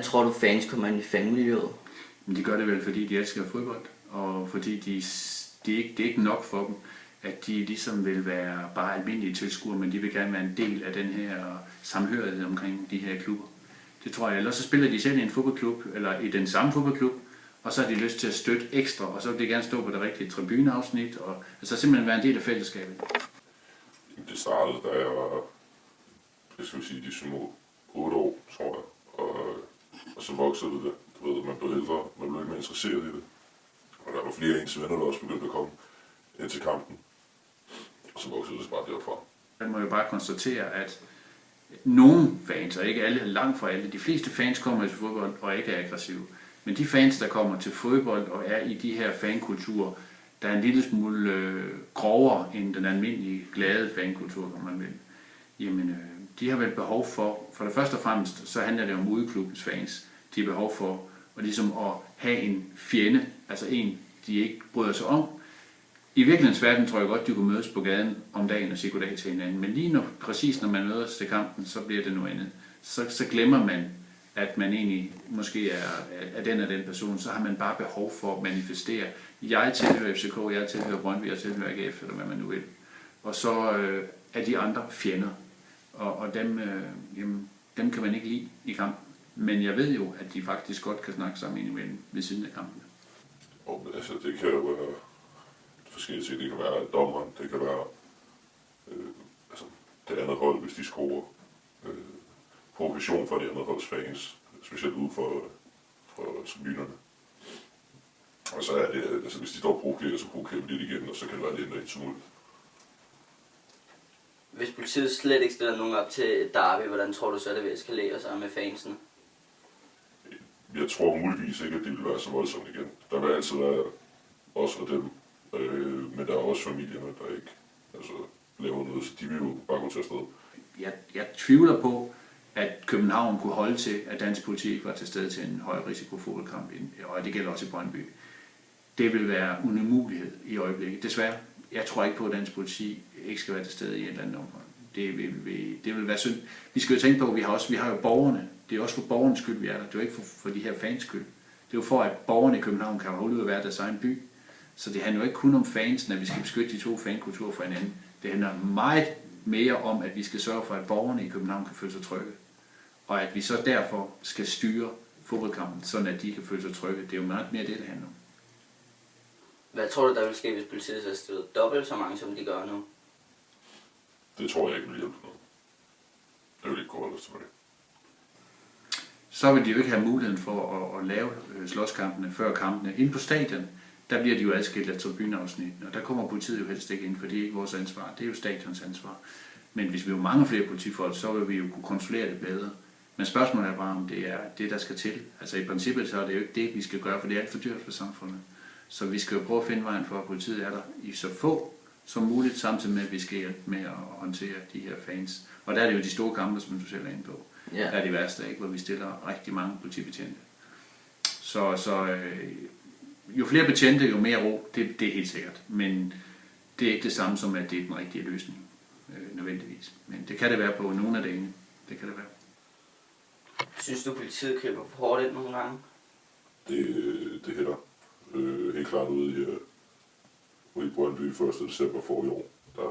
tror du fans kommer ind i fanmiljøet? Men de gør det vel, fordi de elsker fodbold, og fordi det er ikke nok for dem, at de ligesom vil være bare almindelige tilskuere, men de vil gerne være en del af den her samhørighed omkring de her klubber. Det tror jeg. Ellers så spiller de selv i en fodboldklub, eller i den samme fodboldklub, og så har de lyst til at støtte ekstra, og så vil de gerne stå på det rigtige tribuneafsnit, og altså simpelthen være en del af fællesskabet. Det startede, da jeg var, de små 8 år, tror jeg, og så voksede det. Du ved, man blev ældre, man blev lidt mere interesseret i det. Og der var flere af ens venner, der også begyndte at komme ind til kampen. Og så voksede det bare derfra. Man må jo bare konstatere, at nogle fans, og ikke alle, langt fra alle, de fleste fans kommer til fodbold og ikke er aggressive. Men de fans, der kommer til fodbold og er i de her fankulturer, der er en lille smule grovere end den almindelige glade fankultur, kan man vil. Jamen, de har vel behov for det første og fremmest, så handler det om udeklubbens fans. De har behov for ligesom at have en fjende, altså en, de ikke bryder sig om. I virkelighedens verden tror jeg godt, de kunne mødes på gaden om dagen og sige goddag til hinanden. Men lige præcis når man mødes til kampen, så bliver det noget andet. Så glemmer man, at man egentlig måske er den og den person. Så har man bare behov for at manifestere. Jeg tilhører FCK, jeg tilhører Brøndby, jeg tilhører AGF, eller hvad man nu vil. Og så er de andre fjender. Og dem kan man ikke lide i kampen. Men jeg ved jo, at de faktisk godt kan snakke sammen indimellem ved siden af kampen. Og altså, det kan jo være forskellige ting. Det kan være dommeren, det kan være det andet hold, hvis de scorer. Provokation for de andre holds fans, specielt ude for tribunerne. Og så er det, altså hvis de står og provokerer, så provokerer vi lidt igen, og så kan det være lidt af et tumult. Hvis politiet slet ikke stiller nogen op til derby, hvordan tror du så, det vil eskalere sig med fansen? Jeg tror muligvis ikke, at det vil være så voldsomt igen. Der vil altid være os og dem, men der er også familierne, der ikke laver noget, så de vil jo bare gå til afsted. Jeg tvivler på, at København kunne holde til, at dansk politi ikke var til stede til en høj risiko fodboldkamp, og det gælder også i Brøndby. Det vil være en umulighed i øjeblikket. Desværre, jeg tror ikke på, at dansk politi ikke skal være til stede i et eller andet omfang. Det vil være synd. Vi skal jo tænke på, at vi har jo borgerne. Det er også for borgernes skyld, vi er der. Det er jo ikke for de her fans skyld. Det er jo for, at borgerne i København kan holde ud at være deres egen by. Så det handler jo ikke kun om fansen, at vi skal beskytte de to fankulturer fra hinanden. Det handler meget mere om, at vi skal sørge for, at borgerne i København kan føle sig trygge. Og at vi så derfor skal styre fodboldkampen, sådan at de kan føle sig trygge. Det er jo meget mere det handler om. Hvad tror du, der vil ske, hvis politiet så stillet dobbelt så mange, som de gør nu? Det tror jeg ikke vil hjælpe noget. Det vil ikke gå holde til det. Så vil de jo ikke have muligheden for at lave slåskampene før kampene. Inde på stadion, der bliver de jo adskilt af tribuneafsnitten, og der kommer politiet jo helst ikke ind, for det er ikke vores ansvar. Det er jo stadions ansvar. Men hvis vi jo mange flere politifolk, så vil vi jo kunne kontrollere det bedre. Men spørgsmålet er bare, om det er det, der skal til. Altså i princippet så er det jo ikke det, vi skal gøre, for det er alt for dyrt for samfundet. Så vi skal jo prøve at finde vejen for, at politiet er der i så få som muligt, samtidig med, at vi skal hjælpe med at håndtere de her fans. Og der er det jo de store kampe, som du selv er inde på. Ja. Der er det værste, ikke, hvor vi stiller rigtig mange politibetjente. Så jo flere betjente, jo mere ro, det er helt sikkert. Men det er ikke det samme som, at det er den rigtige løsning, nødvendigvis. Men det kan det være på nogle af dagene. Det kan det være. Synes du, politiet griber for hårdt ind nogle gange? Det hætter. Helt klart ude i Brøndby 1. december forrige år. Der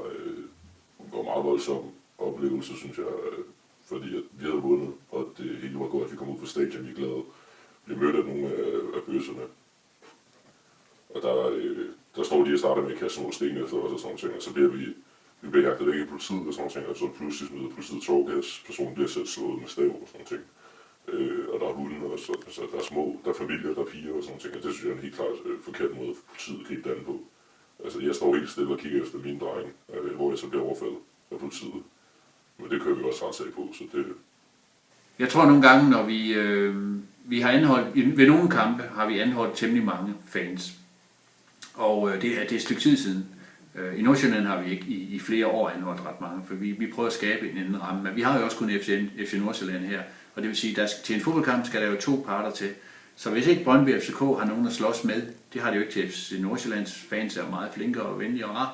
var meget voldsom oplevelse, synes jeg, fordi at vi havde vundet, og det hele var godt, at vi kom ud på stadion, vi er glade. Vi mødte nogle af bøsserne, og der står de og starter med at kaste nogle sten efter os og sådan noget, og så bliver vi bliver jagtet væk i politiet og sådan noget, og så pludselig smider politiet tårgas, personen bliver selv slået med stav og sådan noget. Og der er hunde, og så der er små, der er familier, der er piger og sådan noget, og det synes jeg er en helt klart forkert måde for politiet at gribe den på. Altså jeg står helt stille og kigger efter min dreng, hvor jeg så bliver overfaldet af politiet. Men det kører vi også retssag på, så det... Jeg tror nogle gange, når vi har anholdt, ved nogle kampe har vi anholdt temmelig mange fans. Og det er et stykke tid siden. I Nordsjælland har vi ikke i flere år anholdt ret mange, for vi prøver at skabe en anden ramme. Men vi har jo også kun FC Nordsjælland her, og det vil sige, at til en fodboldkamp skal der jo 2 parter til. Så hvis ikke Brøndby og FCK har nogen at slås med, det har det jo ikke til FC Nordsjællands fans, er meget flinke og venlige og rare,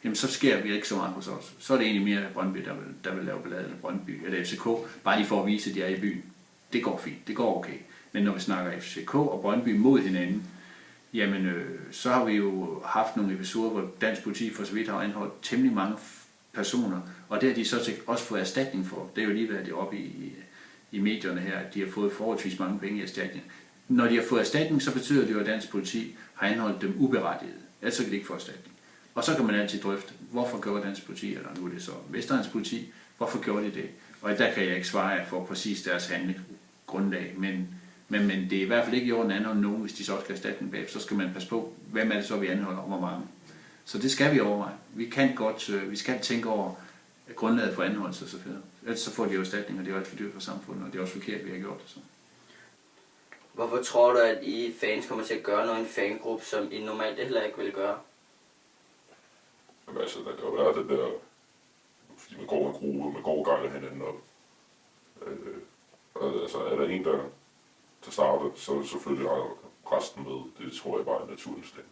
jamen så sker vi ikke så meget hos os. Så er det egentlig mere Brøndby, der vil lave ballade, eller Brøndby eller FCK, bare lige for at vise, at de er i byen. det går fint, det går okay. Men når vi snakker FCK og Brøndby mod hinanden, jamen så har vi jo haft nogle episoder, hvor dansk politi for så vidt har anholdt temmelig mange personer, og det har de så også fået erstatning for. Det er jo lige været det oppe i medierne her, at de har fået forholdsvis mange penge i erstatning. Når de har fået erstatning, så betyder det jo, at dansk politi har anholdt dem uberettiget. Ellers kan de ikke få erstatning. Og så kan man altid drøfte, hvorfor gjorde dansk politi, eller nu er det så Vestegns politi, hvorfor gjorde de det? Og der kan jeg ikke svare for præcis deres handlegrundlag, men det er i hvert fald ikke i orden at anholde nogen, hvis de så også skal erstatning bagefter. Så skal man passe på, hvem er det så, vi anholder, og hvor mange. Så det skal vi overveje. Vi skal tænke over grundlaget for anholdelse og så videre. Ellers så får de jo erstatning, og det er alt for dyrt for samfundet, og det er også forkert, vi har gjort det så. Hvorfor tror du, at I fans kommer til at gøre noget i en fangruppe, som I normalt heller ikke vil gøre? Jamen altså, der kan jo være det der, fordi man går en gruppe, og man går gejler hinanden op. Altså, er der en, der starter, så er det selvfølgelig resten med. Det tror jeg bare er naturligt sted.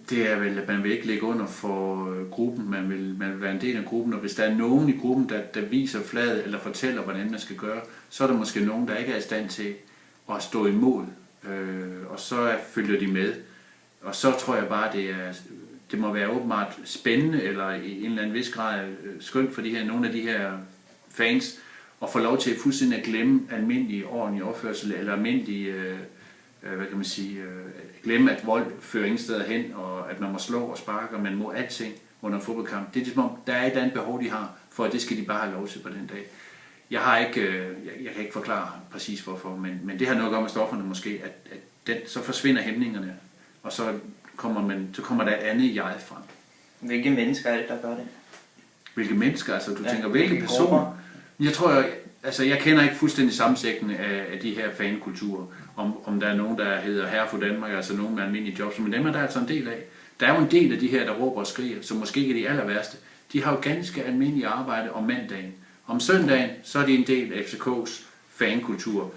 Det er vel, at man vil ikke ligge under for gruppen, man vil være en del af gruppen, og hvis der er nogen i gruppen, der viser fladet eller fortæller, hvordan man skal gøre, så er der måske nogen, der ikke er i stand til at stå imod, og så følger de med. Og så tror jeg bare, det må være åbenbart spændende, eller i en eller anden vis grad skønt for nogle af de her fans, at få lov til fuldstændig at glemme almindelig ordentlig opførsel, eller almindelig, glemme at vold fører ingen steder hen, og at man må slå og sparke, og man må alting under en fodboldkamp. Det er ligesom, der er et andet behov, de har, for at det skal de bare have lov til på den dag. Jeg kan ikke forklare præcis hvorfor, men det har noget at gøre med stofferne måske, at så forsvinder hæmningerne, og så kommer der et andet jeg frem. Hvilke mennesker er det, der gør det? Hvilke mennesker? Altså, du tænker, hvilke personer? Jeg tror, jeg kender ikke fuldstændig sammensætningen af de her fankulturer, om der er nogen, der hedder Herre for Danmark, altså nogen med almindelige jobs, men dem er der altså en del af. Der er jo en del af de her, der råber og skriger, som måske ikke er de aller værste. De har jo ganske almindelige arbejde om mandagen. Om søndagen, så er de en del af FCK's fankultur.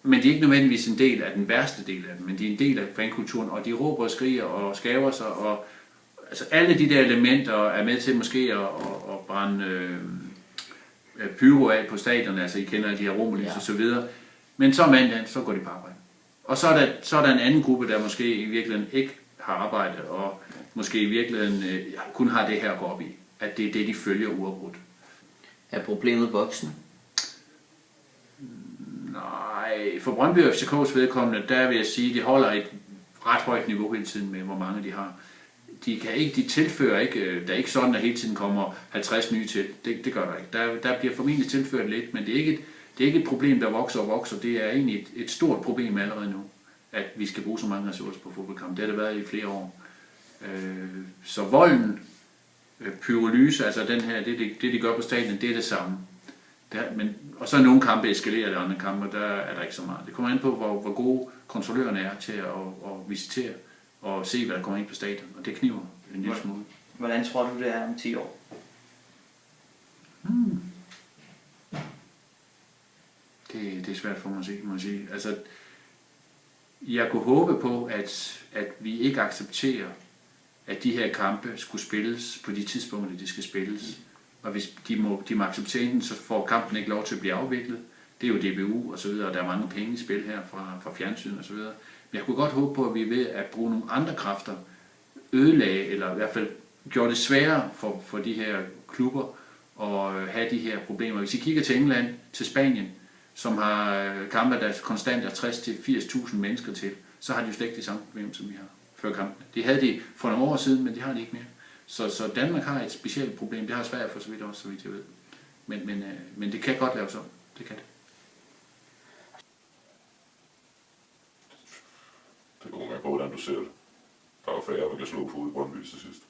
Men de er ikke nødvendigvis en del af den værste del af den, men de er en del af fankulturen, og de råber og skriger og skaver sig, og altså alle de der elementer er med til måske at brænde pyro af på stadion, altså I kender de her romerlys og så videre. Men så mandag, så går de på arbejde. Og så er der en anden gruppe, der måske i virkeligheden ikke har arbejde, og måske i virkeligheden kun har det her at gå op i. At det er det, de følger uafbrudt. Er problemet voksne? Nej, for Brøndby og FCK's vedkommende, der vil jeg sige, at de holder et ret højt niveau hele tiden med, hvor mange de har. De tilfører ikke, der er ikke sådan, at hele tiden kommer 50 nye til. Det gør der ikke. Der bliver formentlig tilført lidt, men det er ikke et problem, der vokser og vokser. Det er egentlig et stort problem allerede nu, at vi skal bruge så mange ressourcer på fodboldkamp. Det har det været i flere år. Så volden, pyrolyse, altså den her, det de gør på stadion, det er det samme. Og så er nogle kampe eskalerer, og andre kampe, der er der ikke så meget. Det kommer an på, hvor gode kontrollørerne er til at visitere og se, hvad der kommer ind på stadion. Og det kniver en lille smule. Hvordan tror du, det er om 10 år? Det er svært for mig at sige. Altså, jeg kunne håbe på, at vi ikke accepterer, at de her kampe skulle spilles på de tidspunkter, de skal spilles. Og hvis de må acceptere den, så får kampen ikke lov til at blive afviklet. Det er jo DBU og så videre, og der er mange penge i spil her fra fjernsyn og så videre. Men jeg kunne godt håbe på, at vi ved at bruge nogle andre kræfter ødelagde, eller i hvert fald gjorde det sværere for de her klubber at have de her problemer. Hvis I kigger til England, til Spanien, som har kampe, der konstant er 60-80.000 mennesker til, så har de jo slet ikke det samme problem, som vi har før kampene. Det havde de for nogle år siden, men de har det ikke mere. Så Danmark har et specielt problem. Det har Sverige for så vidt også, så vidt jeg ved. Men det kan godt laves om. Det kan det. Det kommer med på, hvordan du ser det. Der er jo færre, der kan slå på i Brøndby til sidst.